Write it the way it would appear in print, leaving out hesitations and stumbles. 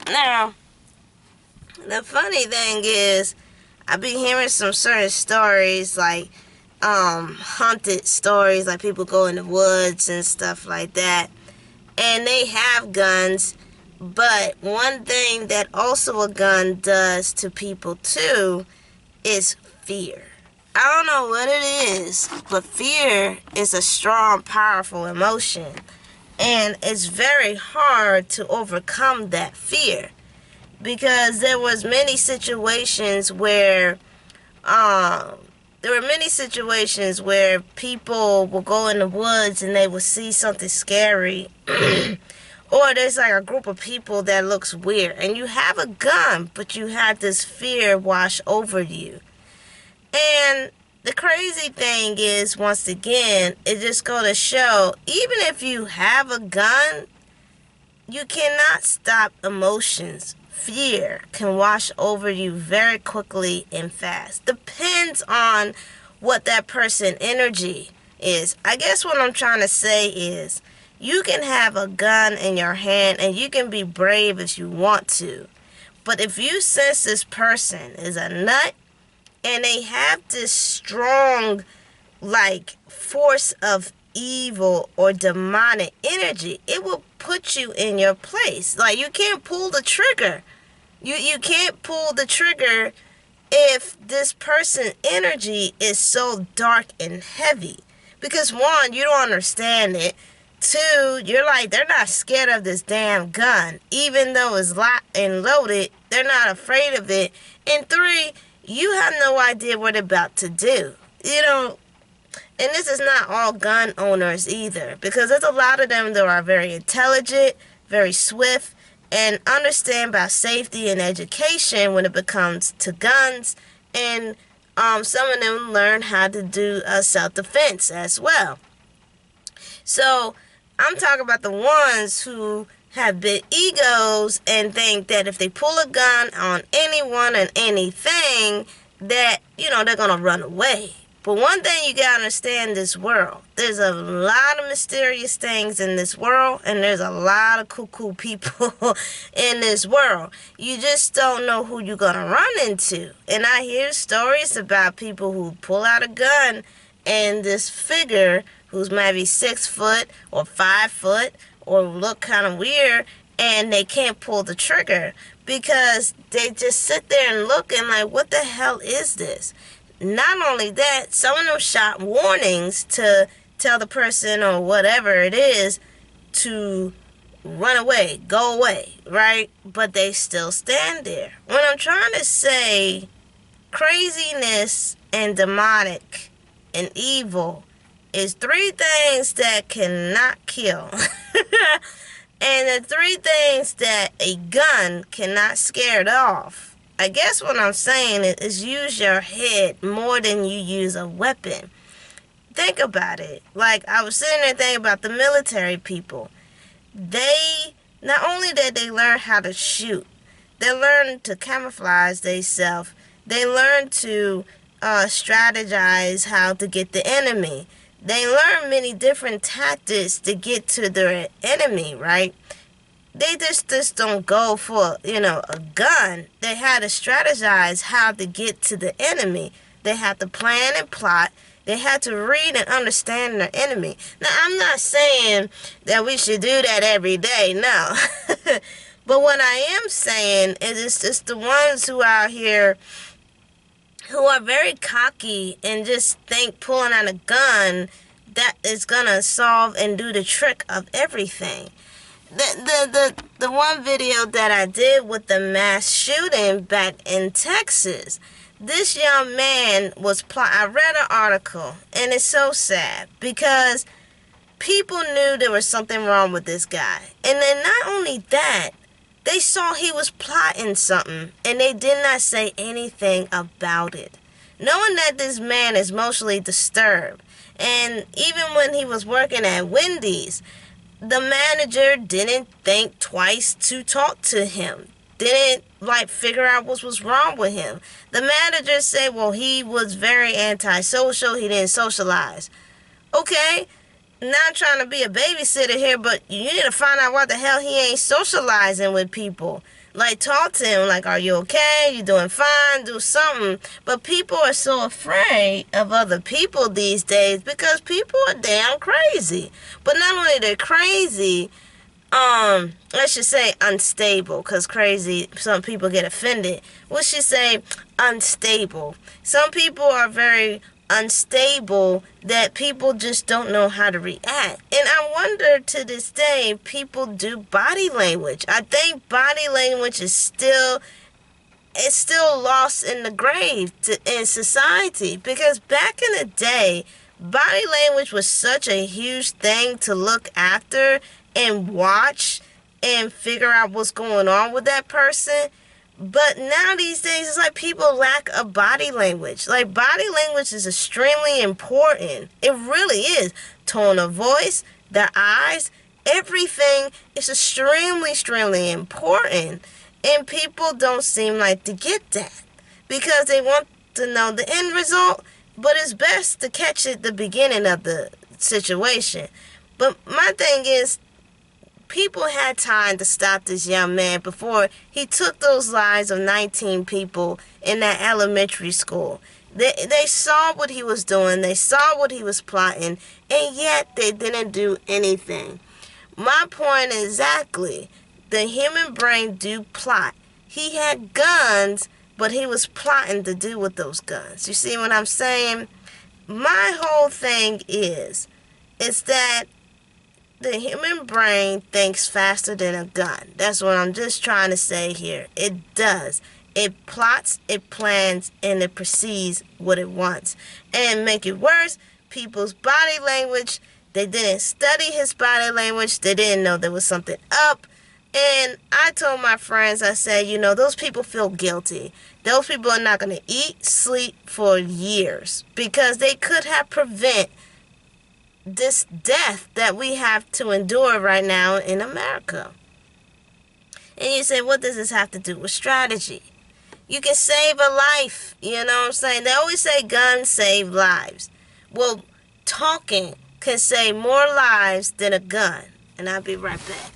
Now, the funny thing is, I've been hearing some certain stories, like haunted stories, like people go in the woods and stuff like that, and they have guns. But one thing that also a gun does to people too is fear. I don't know what it is, but fear is a strong, powerful emotion. And it's very hard to overcome that fear. Because there was many situations where people will go in the woods and they will see something scary. Or there's like a group of people that looks weird, and you have a gun, but you have this fear wash over you. And the crazy thing is, once again, it just goes to show, even if you have a gun, you cannot stop emotions. Fear can wash over you very quickly and fast. Depends on what that person energy is. I guess what I'm trying to say is, you can have a gun in your hand and you can be brave if you want to. But if you sense this person is a nut and they have this strong, like, force of evil or demonic energy, it will put you in your place. Like, you can't pull the trigger. You can't pull the trigger if this person energy is so dark and heavy. Because one, you don't understand it. Two, you're like, they're not scared of this damn gun. Even though it's locked and loaded, they're not afraid of it. And three, you have no idea what they're about to do. You know, and this is not all gun owners either. Because there's a lot of them that are very intelligent, very swift, and understand about safety and education when it comes to guns. And some of them learn how to do self-defense as well. So I'm talking about the ones who have big egos and think that if they pull a gun on anyone and anything, that, you know, they're going to run away. But one thing you got to understand, this world, there's a lot of mysterious things in this world, and there's a lot of cuckoo people in this world. You just don't know who you're going to run into. And I hear stories about people who pull out a gun and this figure who's maybe 6 foot or 5 foot or look kind of weird, and they can't pull the trigger because they just sit there and look and like, what the hell is this? Not only that, some of them shot warnings to tell the person or whatever it is to run away, go away, right? But they still stand there. What I'm trying to say, craziness and demonic and evil is 3 things that cannot kill. And the 3 things that a gun cannot scare it off. I guess what I'm saying is use your head more than you use a weapon. Think about it. Like, I was sitting there thinking about the military people. They, not only did they learn how to shoot, they learned to camouflage themselves. They learned to strategize how to get the enemy. They learn many different tactics to get to their enemy, right? They just don't go for, a gun. They had to strategize how to get to the enemy. They had to plan and plot. They had to read and understand their enemy. Now, I'm not saying that we should do that every day, no. But what I am saying is it's just the ones who are out here who are very cocky and just think pulling out a gun that is going to solve and do the trick of everything. The one video that I did with the mass shooting back in Texas, this young man was I read an article, and it's so sad because people knew there was something wrong with this guy. And then not only that, they saw he was plotting something, and they did not say anything about it. Knowing that this man is emotionally disturbed, and even when he was working at Wendy's, the manager didn't think twice to talk to him. Didn't, figure out what was wrong with him. The manager said, well, he was very antisocial. He didn't socialize. Okay, not trying to be a babysitter here, but you need to find out why the hell he ain't socializing with people. Like, talk to him, like, are you okay? You doing fine? Do something. But people are so afraid of other people these days because people are damn crazy. But not only they're crazy, let's just say unstable, because crazy, some people get offended. Let's just say unstable. Some people are very unstable that people just don't know how to react. And I wonder to this day, people do body language. I think body language is still, it's still lost in the grave in society, because back in the day, body language was such a huge thing to look after and watch and figure out what's going on with that person. But now these days, it's like people lack a body language. Like, body language is extremely important. It really is. Tone of voice, the eyes, everything is extremely important. And people don't seem like to get that because they want to know the end result, but it's best to catch it at the beginning of the situation. But my thing is, people had time to stop this young man before he took those lives of 19 people in that elementary school. They saw what he was doing. They saw what he was plotting, and yet they didn't do anything. My point is exactly, the human brain do plot. He had guns, but he was plotting to do with those guns. You see what I'm saying? My whole thing is that the human brain thinks faster than a gun. That's what I'm just trying to say here. It does. It plots, it plans, and it perceives what it wants. And make it worse, people's body language, they didn't study his body language. They didn't know there was something up. And I told my friends, I said, those people feel guilty. Those people are not going to eat, sleep for years because they could have prevented this death that we have to endure right now in America. And you say, what does this have to do with strategy? You can save a life, you know what I'm saying? They always say guns save lives. Well, talking can save more lives than a gun. And I'll be right back.